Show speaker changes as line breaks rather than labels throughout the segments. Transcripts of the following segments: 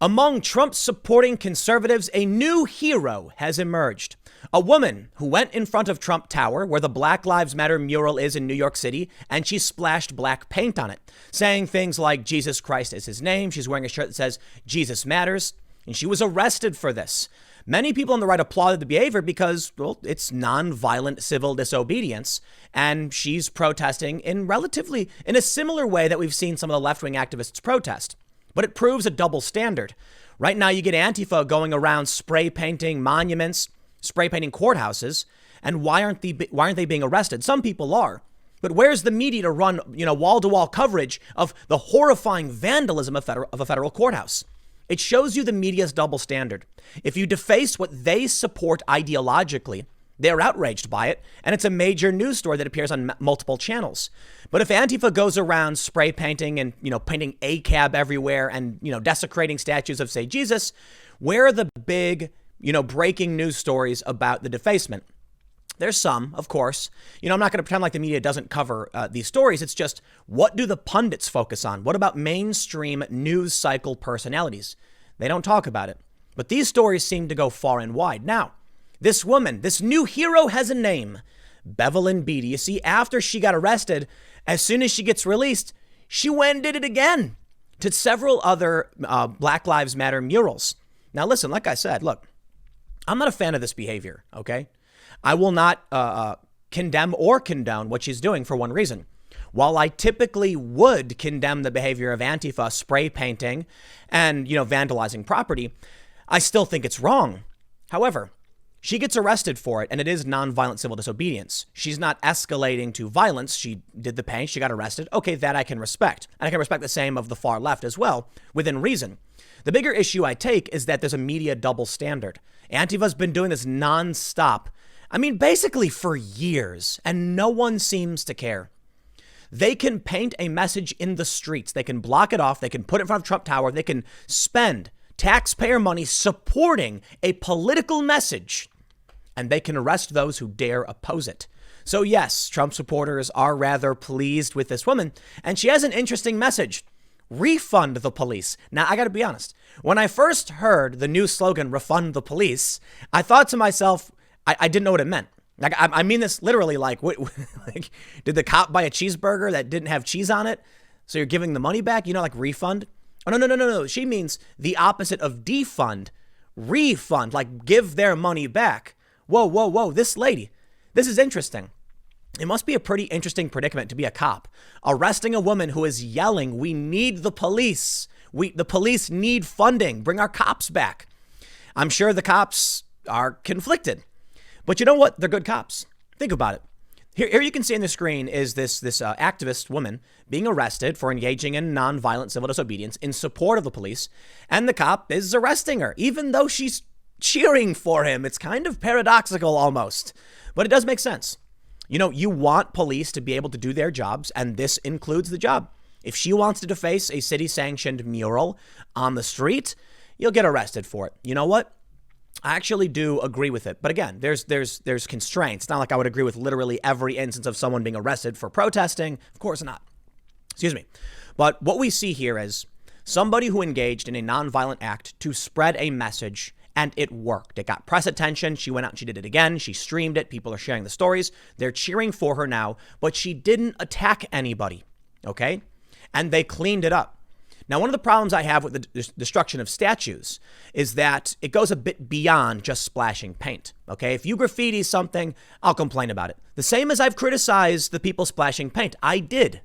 Among Trump supporting conservatives, a new hero has emerged. A woman who went in front of Trump Tower, where the Black Lives Matter mural is in New York City, and she splashed black paint on it, saying things like Jesus Christ is his name. She's wearing a shirt that says Jesus Matters, and she was arrested for this. Many people on the right applauded the behavior because, well, it's nonviolent civil disobedience, and she's protesting in a similar way that we've seen some of the left-wing activists protest. But it proves a double standard. Right now, you get Antifa going around spray painting monuments, spray painting courthouses, and why aren't they being arrested? Some people are. But where's the media to run, wall-to-wall coverage of the horrifying vandalism of a federal courthouse? It shows you the media's double standard. If you deface what they support ideologically, they're outraged by it, and it's a major news story that appears on multiple channels. But if Antifa goes around spray painting and, painting ACAB everywhere and, desecrating statues of, say, Jesus, where are the big, breaking news stories about the defacement? There's some, of course. I'm not going to pretend like the media doesn't cover these stories. It's just, what do the pundits focus on? What about mainstream news cycle personalities? They don't talk about it. But these stories seem to go far and wide. Now, this woman, this new hero has a name, Bevelyn Beatty. You see, after she got arrested, as soon as she gets released, she went and did it again to several other Black Lives Matter murals. Now, listen, like I said, look, I'm not a fan of this behavior, okay? I will not condemn or condone what she's doing for one reason. While I typically would condemn the behavior of Antifa spray painting and, vandalizing property, I still think it's wrong. However, she gets arrested for it, and it is nonviolent civil disobedience. She's not escalating to violence. She did the paint. She got arrested. Okay, that I can respect. And I can respect the same of the far left as well, within reason. The bigger issue I take is that there's a media double standard. Antifa's been doing this nonstop. Basically for years, and no one seems to care. They can paint a message in the streets. They can block it off. They can put it in front of Trump Tower. They can spend taxpayer money supporting a political message, and they can arrest those who dare oppose it. So yes, Trump supporters are rather pleased with this woman, and she has an interesting message. Refund the police. Now, I got to be honest. When I first heard the new slogan, refund the police, I thought to myself, I didn't know what it meant. Like, I mean this literally, like, did the cop buy a cheeseburger that didn't have cheese on it? So you're giving the money back? Like refund? Oh, no. She means the opposite of defund. Refund, like give their money back. Whoa. This lady, this is interesting. It must be a pretty interesting predicament to be a cop, arresting a woman who is yelling, we need the police. The police need funding. Bring our cops back. I'm sure the cops are conflicted. But you know what? They're good cops. Think about it. Here you can see on the screen is this activist woman being arrested for engaging in nonviolent civil disobedience in support of the police. And the cop is arresting her, even though she's cheering for him. It's kind of paradoxical almost, but it does make sense. You want police to be able to do their jobs, and this includes the job. If she wants to deface a city-sanctioned mural on the street, you'll get arrested for it. You know what? I actually do agree with it. But again, there's constraints. It's not like I would agree with literally every instance of someone being arrested for protesting. Of course not. Excuse me. But what we see here is somebody who engaged in a nonviolent act to spread a message, and it worked. It got press attention. She went out and she did it again. She streamed it. People are sharing the stories. They're cheering for her now, but she didn't attack anybody. Okay? And they cleaned it up. Now, one of the problems I have with the destruction of statues is that it goes a bit beyond just splashing paint. Okay, if you graffiti something, I'll complain about it. The same as I've criticized the people splashing paint. I did.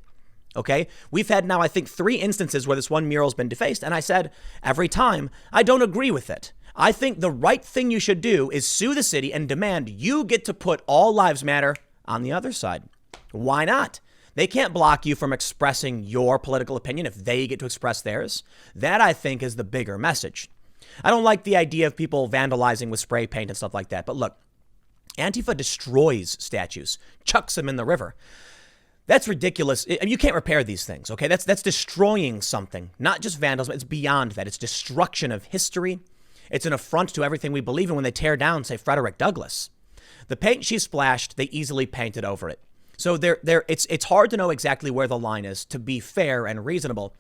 Okay, we've had now, I think, 3 instances where this one mural's been defaced. And I said every time, I don't agree with it. I think the right thing you should do is sue the city and demand you get to put all lives matter on the other side. Why not? They can't block you from expressing your political opinion if they get to express theirs. That, I think, is the bigger message. I don't like the idea of people vandalizing with spray paint and stuff like that. But look, Antifa destroys statues, chucks them in the river. That's ridiculous. You can't repair these things, okay? That's destroying something, not just vandalism. It's beyond that. It's destruction of history. It's an affront to everything we believe in when they tear down, say, Frederick Douglass. The paint she splashed, they easily painted over it. So it's hard to know exactly where the line is, to be fair and reasonable.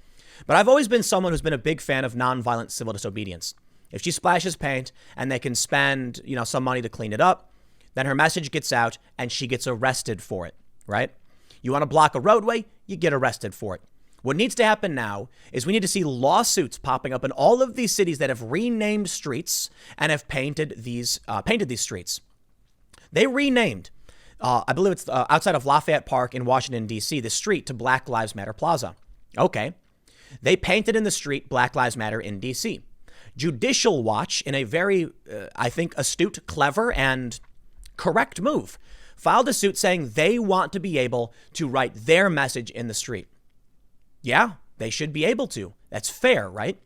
But I've always been someone who's been a big fan of nonviolent civil disobedience. If she splashes paint and they can spend, some money to clean it up, then her message gets out and she gets arrested for it, right? You want to block a roadway, you get arrested for it. What needs to happen now is we need to see lawsuits popping up in all of these cities that have renamed streets and have painted these streets. They renamed, I believe it's outside of Lafayette Park in Washington, D.C., the street to Black Lives Matter Plaza. Okay. They painted in the street Black Lives Matter in D.C. Judicial Watch, in a very, I think, astute, clever, and correct move, filed a suit saying they want to be able to write their message in the street. Yeah, they should be able to. That's fair, right?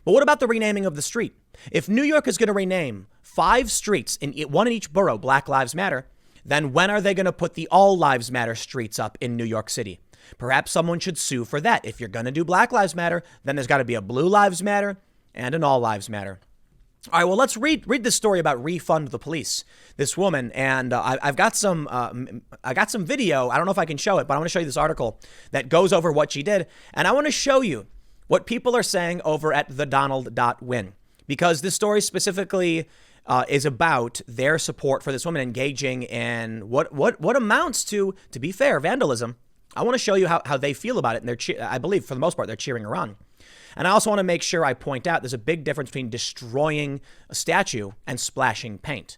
But what about the renaming of the street? If New York is going to rename 5 streets, one in each borough, Black Lives Matter, then when are they going to put the All Lives Matter streets up in New York City? Perhaps someone should sue for that. If you're going to do Black Lives Matter, then there's got to be a Blue Lives Matter and an All Lives Matter. All right, well, let's read this story about Refund the Police. This woman, and I've got some video. I don't know if I can show it, but I want to show you this article that goes over what she did. And I want to show you what people are saying over at thedonald.win, because this story specifically is about their support for this woman engaging in what amounts to be fair, vandalism. I want to show you how they feel about it. And I believe for the most part, they're cheering her on. And I also want to make sure I point out there's a big difference between destroying a statue and splashing paint.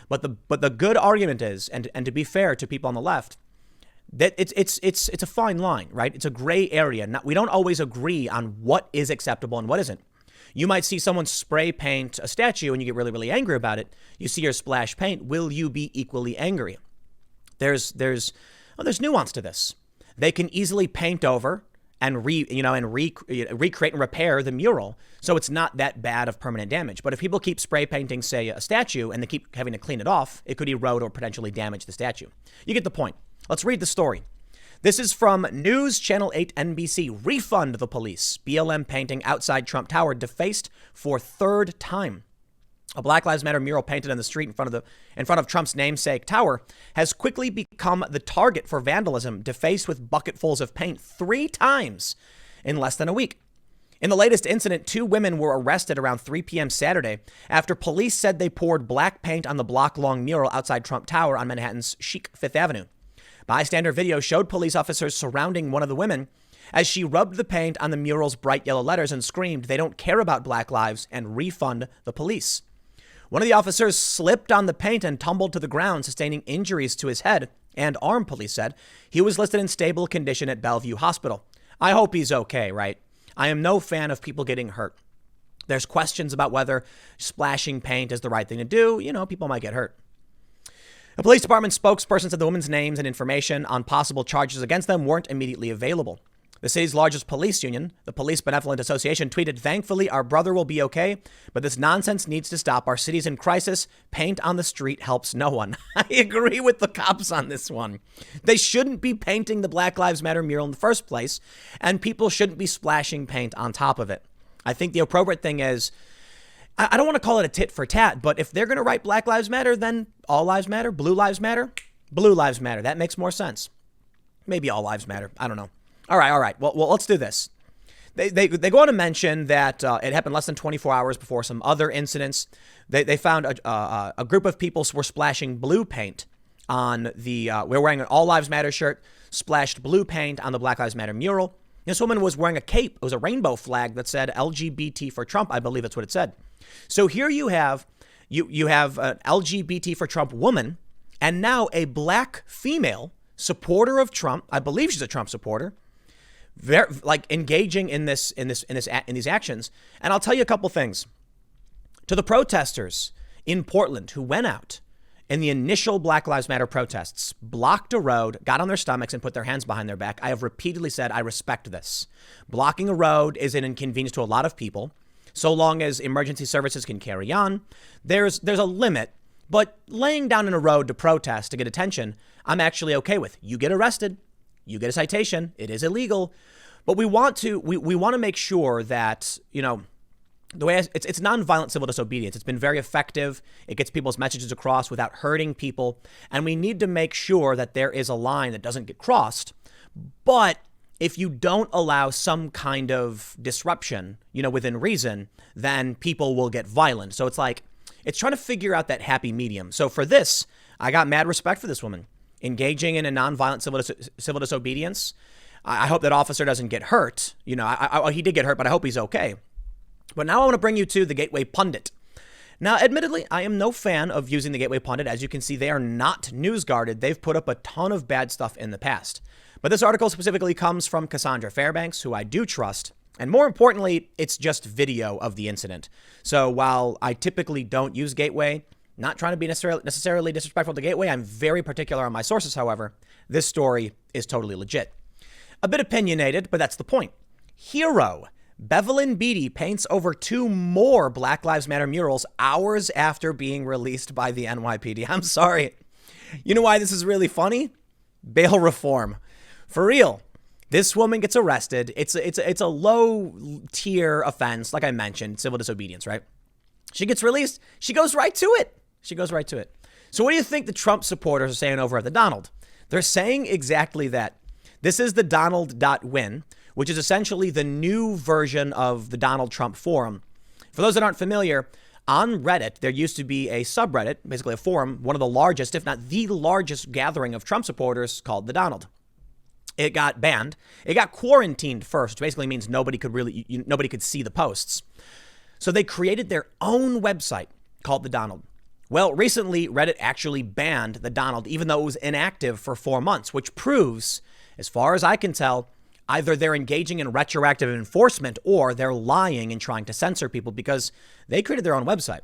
But the good argument is, and to be fair to people on the left, that it's a fine line, right? It's a gray area. We don't always agree on what is acceptable and what isn't. You might see someone spray paint a statue and you get really, really angry about it. You see her splash paint. Will you be equally angry? There's nuance to this. They can easily paint over and recreate and repair the mural, so it's not that bad of permanent damage. But if people keep spray painting, say, a statue, and they keep having to clean it off, it could erode or potentially damage the statue. You get the point. Let's read the story. This is from News Channel 8 NBC. Refund the police. BLM painting outside Trump Tower defaced for 3rd time. A Black Lives Matter mural painted on the street in front of Trump's namesake tower has quickly become the target for vandalism, defaced with bucketfuls of paint 3 times in less than a week. In the latest incident, 2 women were arrested around 3 p.m. Saturday after police said they poured black paint on the block-long mural outside Trump Tower on Manhattan's chic 5th Avenue. Bystander video showed police officers surrounding one of the women as she rubbed the paint on the mural's bright yellow letters and screamed, "They don't care about Black lives," and refund the police. One of the officers slipped on the paint and tumbled to the ground, sustaining injuries to his head and arm, police said. He was listed in stable condition at Bellevue Hospital. I hope he's okay, right? I am no fan of people getting hurt. There's questions about whether splashing paint is the right thing to do. People might get hurt. A police department spokesperson said the women's names and information on possible charges against them weren't immediately available. The city's largest police union, the Police Benevolent Association, tweeted, "Thankfully, our brother will be okay, but this nonsense needs to stop. Our city's in crisis. Paint on the street helps no one." I agree with the cops on this one. They shouldn't be painting the Black Lives Matter mural in the first place, and people shouldn't be splashing paint on top of it. I think the appropriate thing is, I don't want to call it a tit for tat, but if they're going to write Black Lives Matter, then All Lives Matter, Blue Lives Matter, Blue Lives Matter. That makes more sense. Maybe All Lives Matter. I don't know. All right. Well, let's do this. They go on to mention that it happened less than 24 hours before some other incidents. They found a group of people were splashing blue paint on we're wearing an All Lives Matter shirt, splashed blue paint on the Black Lives Matter mural. This woman was wearing a cape. It was a rainbow flag that said LGBT for Trump. I believe that's what it said. So here you have an LGBT for Trump woman, and now a black female supporter of Trump. I believe she's a Trump supporter. Engaging in these actions. And I'll tell you a couple things. To the protesters in Portland who went out in the initial Black Lives Matter protests, blocked a road, got on their stomachs and put their hands behind their back, I have repeatedly said I respect this. Blocking a road is an inconvenience to a lot of people. So long as emergency services can carry on, there's a limit. But laying down in a road to protest to get attention, I'm actually okay with. You get arrested. You get a citation. It is illegal. But we want to make sure that, the way it's nonviolent civil disobedience. It's been very effective. It gets people's messages across without hurting people. And we need to make sure that there is a line that doesn't get crossed. But if you don't allow some kind of disruption, within reason, then people will get violent. So it's like, it's trying to figure out that happy medium. So for this, I got mad respect for this woman engaging in a nonviolent civil disobedience. I hope that officer doesn't get hurt. He did get hurt, but I hope he's okay. But now I want to bring you to the Gateway Pundit. Now, admittedly, I am no fan of using the Gateway Pundit. As you can see, they are not news guarded. They've put up a ton of bad stuff in the past. But this article specifically comes from Cassandra Fairbanks, who I do trust. And more importantly, it's just video of the incident. So while I typically don't use Gateway, not trying to be necessarily disrespectful to Gateway, I'm very particular on my sources, however. This story is totally legit. A bit opinionated, but that's the point. Hero. Bevelyn Beatty paints over 2 more Black Lives Matter murals hours after being released by the NYPD. I'm sorry. You know why this is really funny? Bail reform. For real. This woman gets arrested. It's a low tier offense, like I mentioned, civil disobedience, right? She gets released. She goes right to it. So what do you think the Trump supporters are saying over at the Donald? They're saying exactly that. This is the Donald.win, which is essentially the new version of the Donald Trump forum. For those that aren't familiar, on Reddit, there used to be a subreddit, basically a forum, one of the largest, if not the largest gathering of Trump supporters called the Donald. It got banned. It got quarantined first, which basically means nobody could see the posts. So they created their own website called the Donald. Well, recently, Reddit actually banned the Donald, even though it was inactive for 4 months, which proves, as far as I can tell, either they're engaging in retroactive enforcement or they're lying and trying to censor people because they created their own website.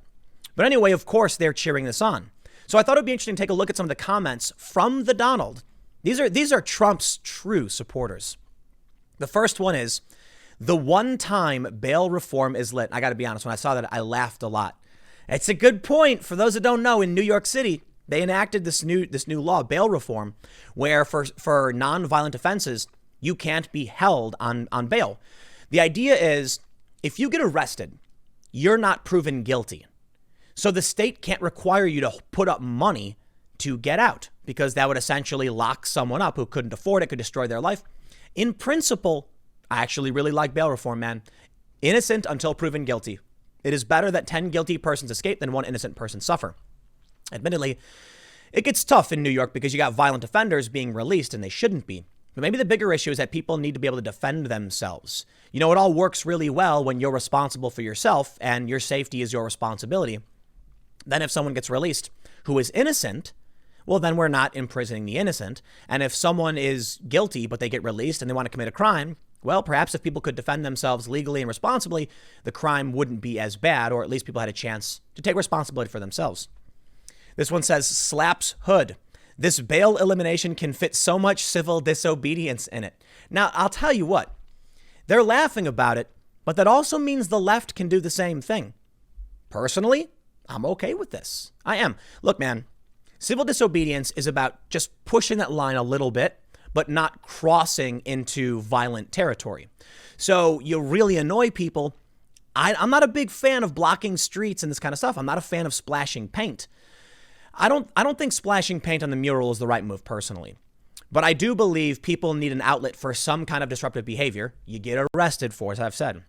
But anyway, of course, they're cheering this on. So I thought it'd be interesting to take a look at some of the comments from the Donald. These are Trump's true supporters. The first one is, the one time bail reform is lit. I got to be honest, when I saw that, I laughed a lot. It's a good point. For those that don't know, in New York City, they enacted this new law, bail reform, where for nonviolent offenses, you can't be held on bail. The idea is, if you get arrested, you're not proven guilty. So the state can't require you to put up money to get out, because that would essentially lock someone up who couldn't afford it, could destroy their life. In principle, I actually really like bail reform, man. Innocent until proven guilty. It is better that 10 guilty persons escape than 1 innocent person suffer. Admittedly, it gets tough in New York because you got violent offenders being released and they shouldn't be. But maybe the bigger issue is that people need to be able to defend themselves. It all works really well when you're responsible for yourself and your safety is your responsibility. Then if someone gets released who is innocent, well, then we're not imprisoning the innocent. And if someone is guilty, but they get released and they want to commit a crime, well, perhaps if people could defend themselves legally and responsibly, the crime wouldn't be as bad, or at least people had a chance to take responsibility for themselves. This one says, slaps hood. This bail elimination can fit so much civil disobedience in it. Now, I'll tell you what, they're laughing about it, but that also means the left can do the same thing. Personally, I'm okay with this. I am. Look, man, civil disobedience is about just pushing that line a little bit, but not crossing into violent territory. So you really annoy people. I'm not a big fan of blocking streets and this kind of stuff. I'm not a fan of splashing paint. I don't think splashing paint on the mural is the right move personally. But I do believe people need an outlet for some kind of disruptive behavior. You get arrested for, as I've said.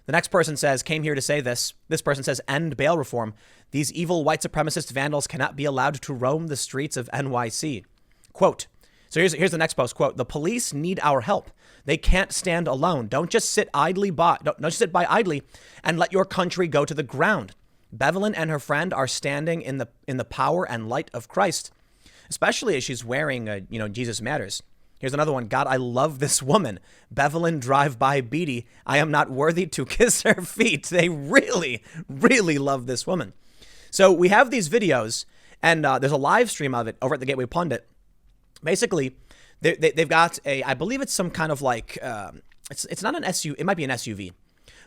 The next person says, came here to say this. This person says, end bail reform. These evil white supremacist vandals cannot be allowed to roam the streets of NYC. Quote. So here's the next post. Quote, the police need our help. They can't stand alone. Don't just sit by idly and let your country go to the ground. Bevelyn and her friend are standing in the power and light of Christ, especially as she's wearing Jesus Matters. Here's another one. God, I love this woman. Bevelyn drive-by Beatty. I am not worthy to kiss her feet. They really, really love this woman. So we have these videos, and there's a live stream of it over at the Gateway Pundit. Basically, they've got I believe it's some kind of like, it's not an SUV, it might be an SUV.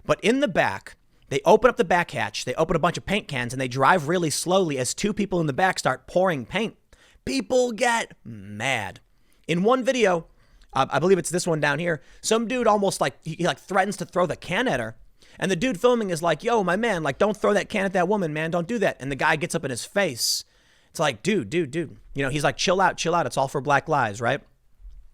But in the back, they open up the back hatch, they open a bunch of paint cans, and they drive really slowly as 2 people in the back start pouring paint. People get mad. In one video, I believe it's this one down here, some dude almost he threatens to throw the can at her. And the dude filming is like, yo, my man, don't throw that can at that woman, man. Don't do that. And the guy gets up in his face. It's like, dude. He's like, chill out. It's all for Black lives, right?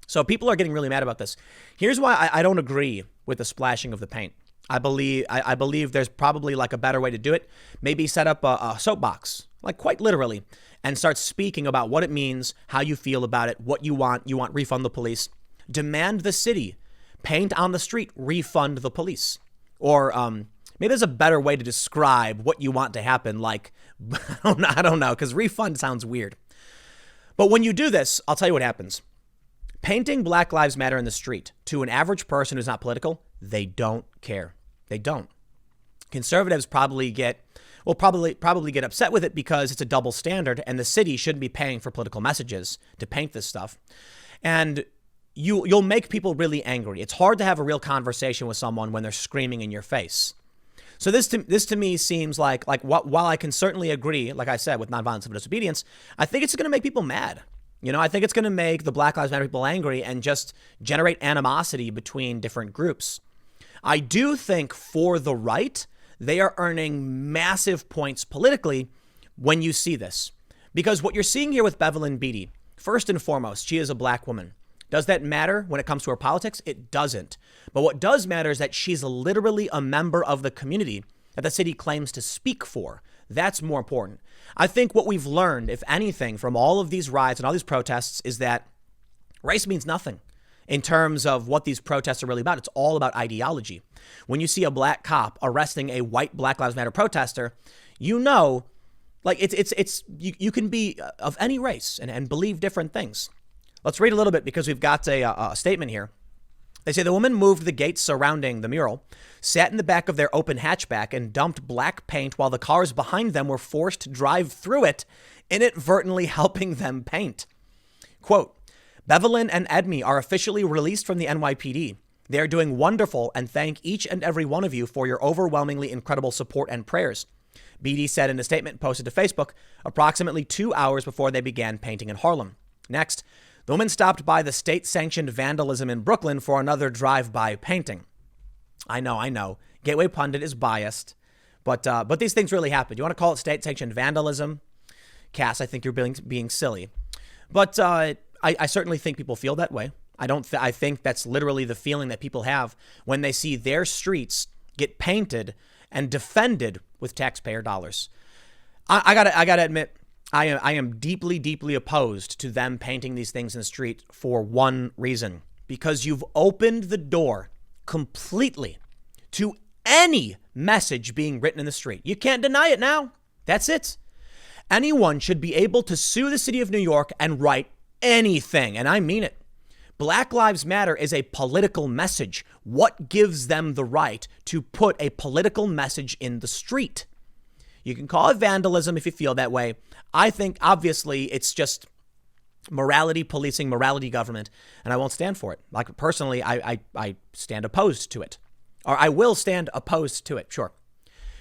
So people are getting really mad about this. Here's why I don't agree with the splashing of the paint. I believe there's probably like a better way to do it. Maybe set up a soapbox, like quite literally, and start speaking about what it means, how you feel about it, what you want. You want refund the police. Demand the city. Paint on the street. Refund the police. Or maybe there's a better way to describe what you want to happen. Like, I don't know, because refund sounds weird. But when you do this, I'll tell you what happens. Painting Black Lives Matter in the street to an average person who's not political, they don't care. They don't. Conservatives probably get upset with it because it's a double standard and the city shouldn't be paying for political messages to paint this stuff. And you'll make people really angry. It's hard to have a real conversation with someone when they're screaming in your face. So this to me seems like while I can certainly agree, like I said, with nonviolent civil disobedience, I think it's going to make people mad. I think it's going to make the Black Lives Matter people angry and just generate animosity between different groups. I do think for the right, they are earning massive points politically when you see this. Because what you're seeing here with Bevelyn Beatty, first and foremost, she is a black woman. Does that matter when it comes to her politics? It doesn't. But what does matter is that she's literally a member of the community that the city claims to speak for. That's more important. I think what we've learned, if anything, from all of these riots and all these protests is that race means nothing in terms of what these protests are really about. It's all about ideology. When you see a black cop arresting a white Black Lives Matter protester, like you can be of any race and believe different things. Let's read a little bit because we've got a statement here. They say the woman moved the gates surrounding the mural, sat in the back of their open hatchback and dumped black paint while the cars behind them were forced to drive through it, inadvertently helping them paint. Quote, Bevelyn and Edme are officially released from the NYPD. They are doing wonderful and thank each and every one of you for your overwhelmingly incredible support and prayers. Beatty said in a statement posted to Facebook approximately 2 hours before they began painting in Harlem. Next, the woman stopped by the state-sanctioned Vandalism in Brooklyn for another drive-by painting. I know. Gateway Pundit is biased, but these things really happen. You want to call it state-sanctioned vandalism? Cass, I think you're being silly. But I certainly think people feel that way. I think that's literally the feeling that people have when they see their streets get painted and defended with taxpayer dollars. I gotta admit, I am deeply, deeply opposed to them painting these things in the street for one reason. Because you've opened the door completely to any message being written in the street. You can't deny it now. That's it. Anyone should be able to sue the city of New York and write anything. And I mean it. Black Lives Matter is a political message. What gives them the right to put a political message in the street? You can call it vandalism if you feel that way. I think, obviously, it's just morality policing, morality government, and I won't stand for it. Like, personally, I stand opposed to it. Or I will stand opposed to it, sure.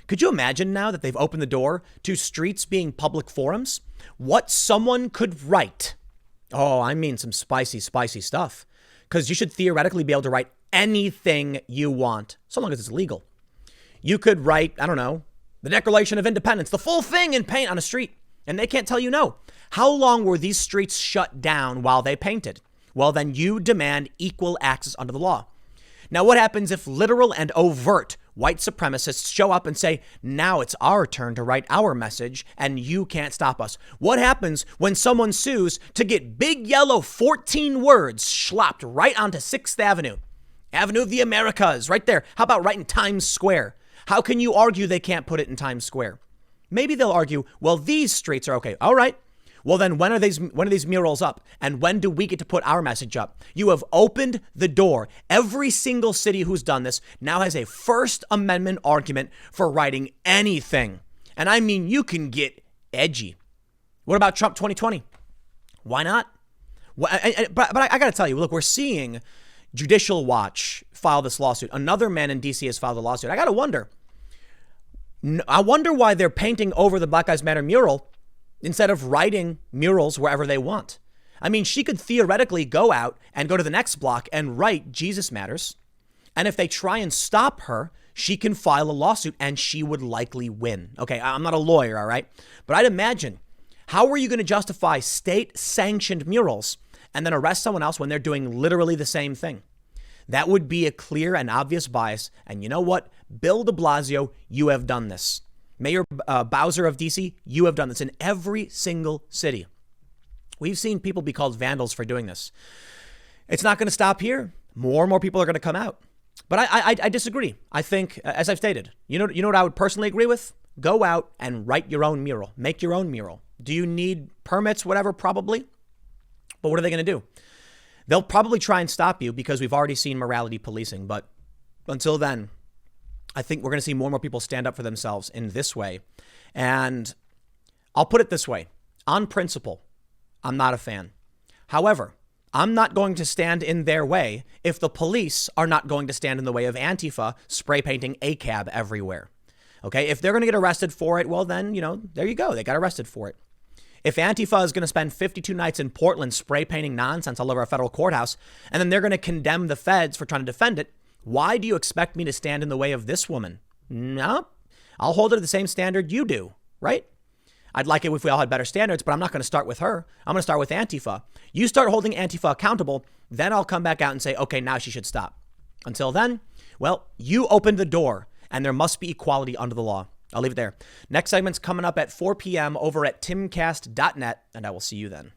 Could you imagine now that they've opened the door to streets being public forums? What someone could write. Oh, I mean some spicy, spicy stuff. Because you should theoretically be able to write anything you want, so long as it's legal. You could write, I don't know, the Declaration of Independence, the full thing in paint on a street, and they can't tell you no. How long were these streets shut down while they painted? Well, then you demand equal access under the law. Now, what happens if literal and overt white supremacists show up and say, now it's our turn to write our message and you can't stop us? What happens when someone sues to get big yellow 14 words slopped right onto 6th Avenue? Avenue of the Americas, right there. How about right in Times Square? How can you argue they can't put it in Times Square? Maybe they'll argue, well, these streets are okay. All right. Well, then when are these murals up? And when do we get to put our message up? You have opened the door. Every single city who's done this now has a First Amendment argument for writing anything. And I mean, you can get edgy. What about Trump 2020? Why not? But I got to tell you, look, we're seeing Judicial Watch file this lawsuit. Another man in D.C. has filed a lawsuit. I got to wonder. I wonder why they're painting over the Black Lives Matter mural instead of writing murals wherever they want. I mean, she could theoretically go out and go to the next block and write Jesus Matters. And if they try and stop her, she can file a lawsuit and she would likely win. Okay, I'm not a lawyer, all right? But I'd imagine, how are you going to justify state-sanctioned murals and then arrest someone else when they're doing literally the same thing. That would be a clear and obvious bias. And you know what? Bill de Blasio, you have done this. Mayor Bowser of DC, you have done this in every single city. We've seen people be called vandals for doing this. It's not going to stop here. More and more people are going to come out. But I disagree. I think, as I've stated, you know what I would personally agree with? Go out and write your own mural. Make your own mural. Do you need permits, whatever? Probably. But what are they going to do? They'll probably try and stop you because we've already seen morality policing. But until then, I think we're going to see more and more people stand up for themselves in this way. And I'll put it this way. On principle, I'm not a fan. However, I'm not going to stand in their way if the police are not going to stand in the way of Antifa spray painting ACAB everywhere. Okay, if they're going to get arrested for it, well, then, there you go. They got arrested for it. If Antifa is going to spend 52 nights in Portland spray painting nonsense all over our federal courthouse, and then they're going to condemn the feds for trying to defend it, why do you expect me to stand in the way of this woman? No, I'll hold her to the same standard you do, right? I'd like it if we all had better standards, but I'm not going to start with her. I'm going to start with Antifa. You start holding Antifa accountable, then I'll come back out and say, okay, now she should stop. Until then, well, you opened the door, and there must be equality under the law. I'll leave it there. Next segment's coming up at 4 p.m. over at timcast.net, and I will see you then.